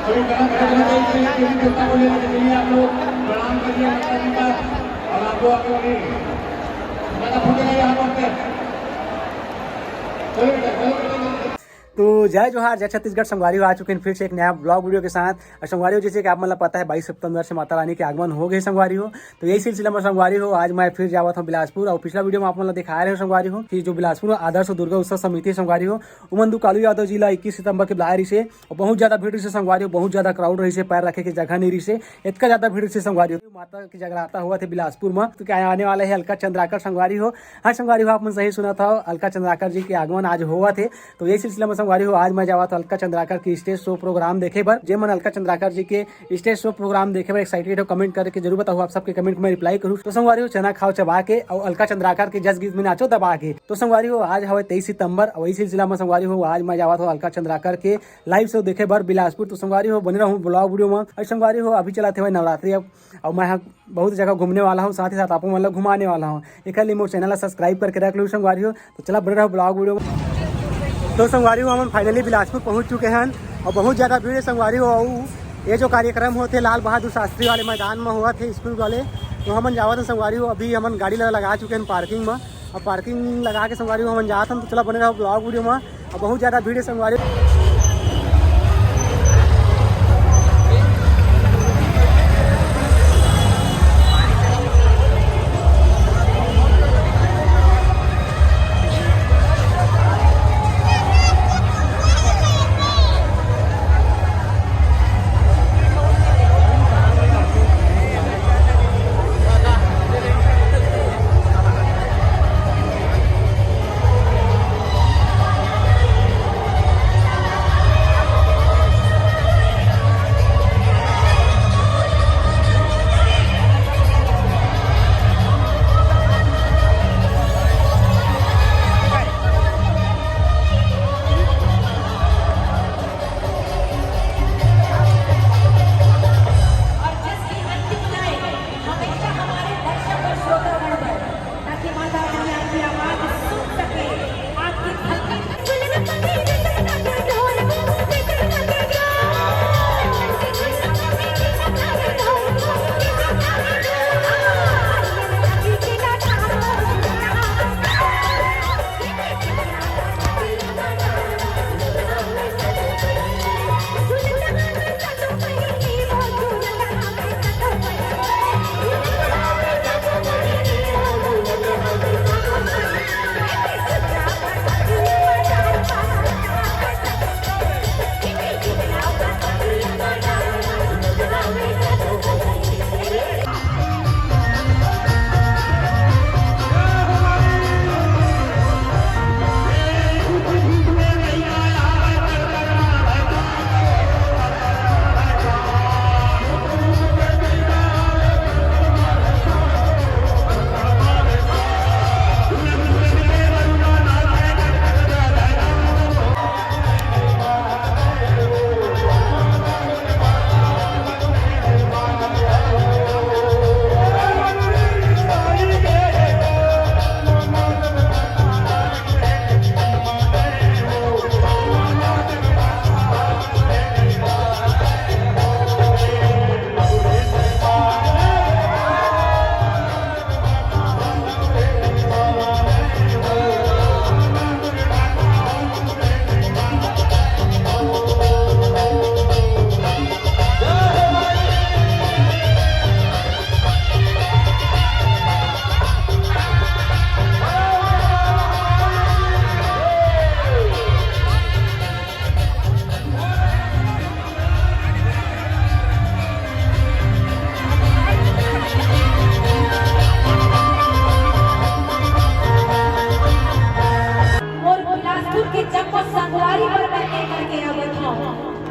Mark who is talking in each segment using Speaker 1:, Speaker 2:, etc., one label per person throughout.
Speaker 1: अभी कलम खड़े होने के लिए देवता को लेने के लिए आप लोग प्रणाम करिए माता जी का और आपको अपनी ज़्यादा फूटेगा यहाँ पे।
Speaker 2: तो जय जोहार जय छत्तीसगढ़। संगवारी आ चुके हैं फिर से एक नया ब्लॉग वीडियो के साथ। और संगवारी हो जैसे कि आप मतलब पता है 22 सितंबर से माता रानी के आगमन हो गए संगवारी हो। तो यही सिलसिला में संगवारी हो आज मैं फिर जावा था बिलासपुर। और पिछला वीडियो में आप मतलब दिखा रहे हो संगवारी हो कि जो बिलासपुर आदर्श दुर्गा उत्सव समिति संगवारी हो उमंदू कालू यादव जिला 21 सितंबर के बुलाए रही से और बहुत ज्यादा भीड़ से संगवारी हो, बहुत ज्यादा क्राउड रही से, पैर रखे की जगह नहीं रही से, इतना ज्यादा भीड़ से संगवारी हो। माता की जगराता हुआ थे बिलासपुर में। तो क्या आने वाले है अलका चंद्राकर संगवारी हो। हाँ संगवारी हो, आपने सही सुना था, अलका चंद्राकर जी के आगमन आज हुआ थे। तो यही सिलसिला में संगवारी हो आज मैं जावा तो अलका चंद्राकर की स्टेज शो प्रोग्राम देखे पर जे मन अलका चंद्राकर जी के स्टेज शो प्रोग्राम देखे पर एक्साइटेड हो कमेंट करके जरूर बताओ। आप सबके कमेंट में रिप्लाई करूँ। तो संगवारी हो चना खाओ चबा के और अलका चंद्राकर के जस गीत में नाचो दबा के। तो संगवारी हो आज हवे 23 सितंबर और वही सिलसिला में संगवारी हो आज मैं जावा था अलका चंद्राकर के लाइव शो देखे बर बिलासपुर। तो संगवारी हो बने रहूँ ब्लॉग वीडियो में। और संगवारी हो अभी चलाते हुए नवरात्रि अब और मैं बहुत जगह घूमने वाला हूँ, साथ ही साथ आपको मतलब घुमाने वाला हूँ। एक मोर चैनल सब्सक्राइब करके रख लो संगवारी हो। तो चला बने रहो ब्लॉग वीडियो में। तो संगवारी हो हम फाइनली बिलासपुर पहुंच चुके हैं और बहुत ज़्यादा भीड़ संगवारी हो। ये जो कार्यक्रम होते लाल बहादुर शास्त्री वाले मैदान में हुआ थे स्कूल वाले, तो हमन जावत संगवारी हो। अभी हमन गाड़ी लगा चुके हैं पार्किंग में और पार्किंग लगा के संगवारी हो हमन जाते हैं। तो चला बने रहो ब्लॉग वीडियो में। और बहुत ज़्यादा भीड़ संगवारी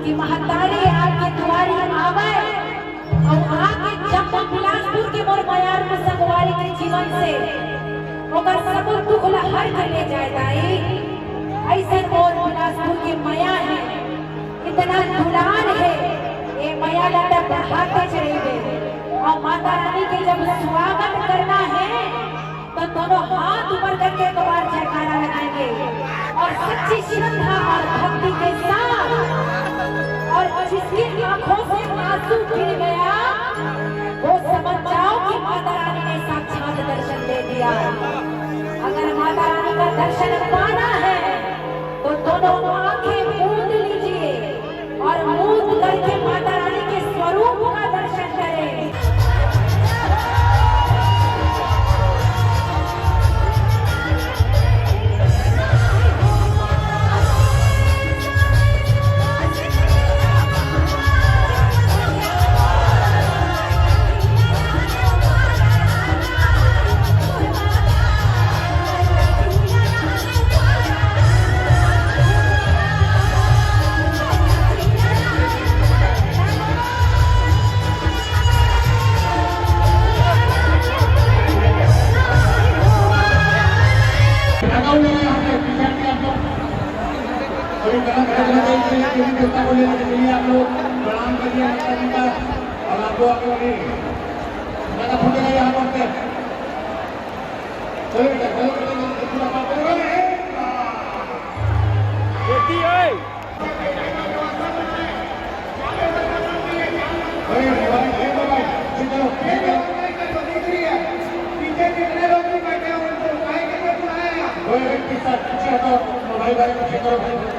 Speaker 3: कि महतारी आपके दुआरी आवे और आके जब बिलासपुर के मोर बयार में संगवारी के जीवन से ओकर सब दुख ला हर के ले जाए दाई। ऐसे मोर बिलासपुर की माया है, इतना दुलार है, ये माया लाता बढ़ाते चलेंगे। और माता रानी के जब स्वागत करना है तो दोनों हाथ ऊपर करके एक बार जयकारा लगाएंगे और सच्ची श्रद्धा और भक्ति के साथ और जिसकी आंसू गिर गया, वो समझ जाओ कि माता रानी ने साक्षात दर्शन दे दिया। अगर माता रानी का दर्शन पाना है तो दोनों आंखें मूंद लीजिए और मूंद करके माता रानी के स्वरूप का दर्शन करें।
Speaker 1: देवता को लेने के लिए आप लोग प्रणाम करिए माता जी का और आपको आगे बढ़िए ज्यादा फूटेगा यहाँ पर चलो बेटा चलो भाई भाई